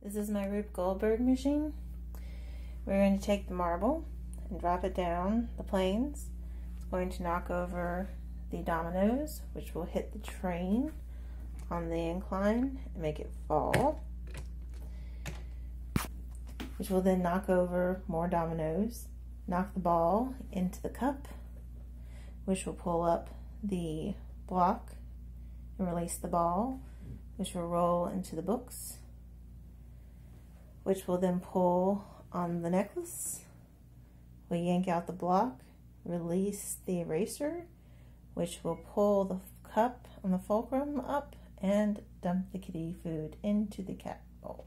This is my Rube Goldberg machine. We're going to take the marble and drop it down the planes. It's going to knock over the dominoes, which will hit the train on the incline and make it fall, which will then knock over more dominoes, knock the ball into the cup, which will pull up the block and release the ball, which will roll into the books, which will then pull on the necklace. We'll yank out the block, release the eraser, which will pull the cup on the fulcrum up and dump the kitty food into the cat bowl.